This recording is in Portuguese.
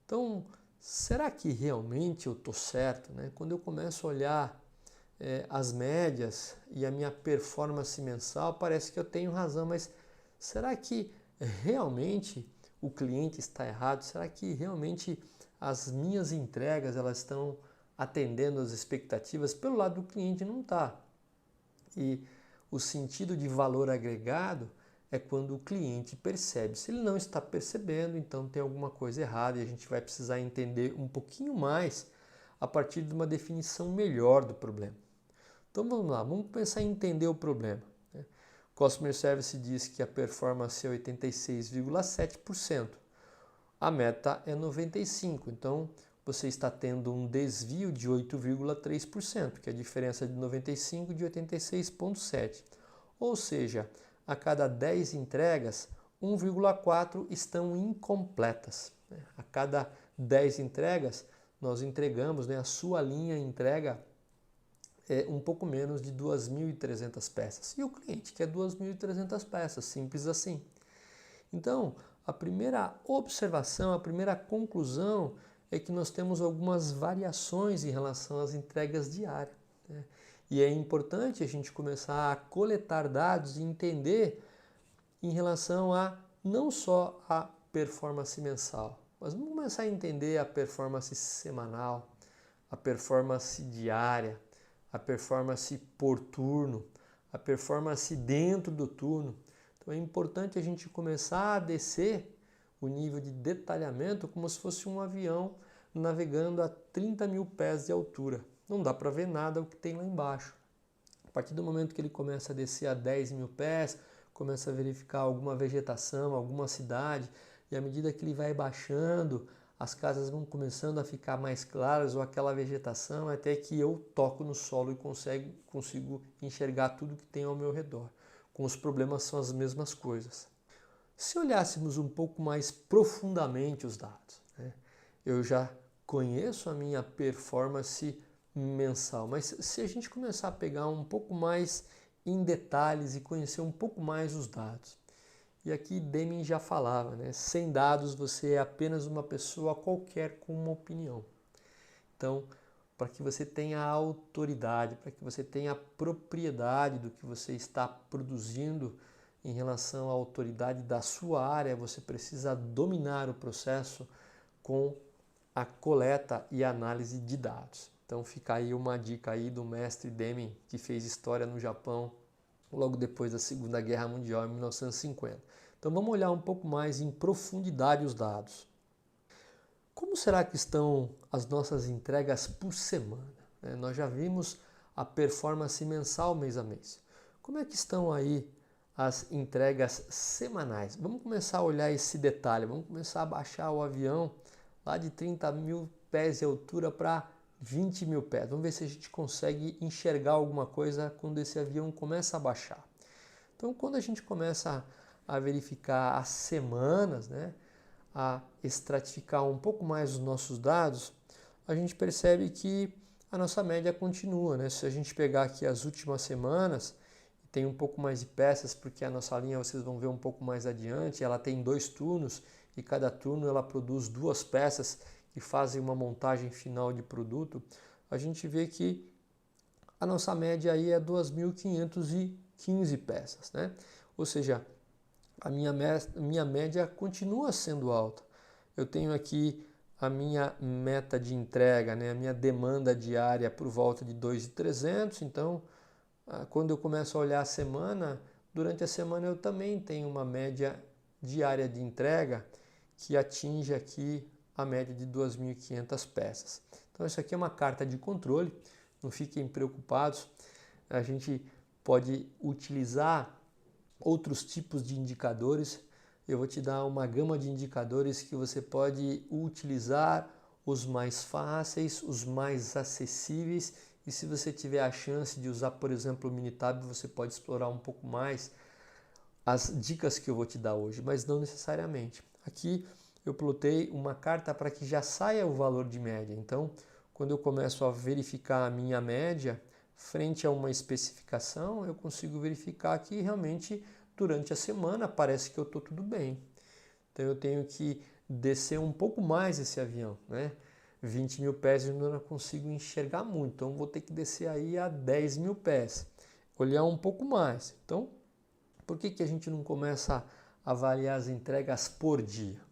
Então, será que realmente eu estou certo, né? Quando eu começo a olhar as médias e a minha performance mensal, parece que eu tenho razão, mas será que realmente o cliente está errado? Será que realmente as minhas entregas elas estão atendendo às expectativas? Pelo lado do cliente não está. E o sentido de valor agregado é quando o cliente percebe. Se ele não está percebendo, então tem alguma coisa errada e a gente vai precisar entender um pouquinho mais a partir de uma definição melhor do problema. Então vamos lá, vamos pensar em entender o problema. Customer Service diz que a performance é 86,7%. A meta é 95%, então você está tendo um desvio de 8,3%, que é a diferença de 95% de 86,7%. Ou seja, a cada 10 entregas, 1,4 estão incompletas. A cada 10 entregas, nós entregamos, a sua linha entrega um pouco menos de 2.300 peças. E o cliente quer 2.300 peças, simples assim. Então, a primeira observação, a primeira conclusão é que nós temos algumas variações em relação às entregas diárias. E é importante a gente começar a coletar dados e entender em relação a não só a performance mensal, mas vamos começar a entender a performance semanal, a performance diária, a performance por turno, a performance dentro do turno. Então é importante a gente começar a descer o nível de detalhamento como se fosse um avião navegando a 30 mil pés de altura. Não dá para ver nada o que tem lá embaixo. A partir do momento que ele começa a descer a 10 mil pés, começa a verificar alguma vegetação, alguma cidade, e à medida que ele vai baixando, as casas vão começando a ficar mais claras ou aquela vegetação, até que eu toco no solo e consigo enxergar tudo que tem ao meu redor. Com os problemas são as mesmas coisas. Se olhássemos um pouco mais profundamente os dados, eu já conheço a minha performance mensal, mas se a gente começar a pegar um pouco mais em detalhes e conhecer um pouco mais os dados, e aqui Deming já falava, sem dados você é apenas uma pessoa qualquer com uma opinião. Então, para que você tenha autoridade, para que você tenha propriedade do que você está produzindo em relação à autoridade da sua área, você precisa dominar o processo com a coleta e análise de dados. Então fica aí uma dica aí do mestre Deming, que fez história no Japão logo depois da Segunda Guerra Mundial, em 1950. Então vamos olhar um pouco mais em profundidade os dados. Como será que estão as nossas entregas por semana? Nós já vimos a performance mensal mês a mês. Como é que estão aí as entregas semanais? Vamos começar a olhar esse detalhe, vamos começar a baixar o avião lá de 30 mil pés de altura para 20 mil pés. Vamos ver se a gente consegue enxergar alguma coisa quando esse avião começa a baixar. Então, quando a gente começa a verificar as semanas, a estratificar um pouco mais os nossos dados, a gente percebe que a nossa média continua. Se a gente pegar aqui as últimas semanas, tem um pouco mais de peças, porque a nossa linha, vocês vão ver um pouco mais adiante, ela tem 2 turnos e cada turno ela produz 2 peças que fazem uma montagem final de produto. A gente vê que a nossa média aí é 2.515 peças, Ou seja, a minha média continua sendo alta. Eu tenho aqui a minha meta de entrega, a minha demanda diária por volta de 2.300, então quando eu começo a olhar a semana, durante a semana eu também tenho uma média diária de entrega que atinge aqui a média de 2.500 peças. Então isso aqui é uma carta de controle, não fiquem preocupados, a gente pode utilizar outros tipos de indicadores. Eu vou te dar uma gama de indicadores que você pode utilizar, os mais fáceis, os mais acessíveis, e se você tiver a chance de usar, por exemplo, o Minitab, você pode explorar um pouco mais as dicas que eu vou te dar hoje, mas não necessariamente. Aqui eu plotei uma carta para que já saia o valor de média. Então, quando eu começo a verificar a minha média frente a uma especificação, eu consigo verificar que realmente durante a semana parece que eu estou tudo bem. Então eu tenho que descer um pouco mais esse avião, né? 20 mil pés eu ainda não consigo enxergar muito, então vou ter que descer aí a 10 mil pés, olhar um pouco mais. Então, por que a gente não começa a avaliar as entregas por dia?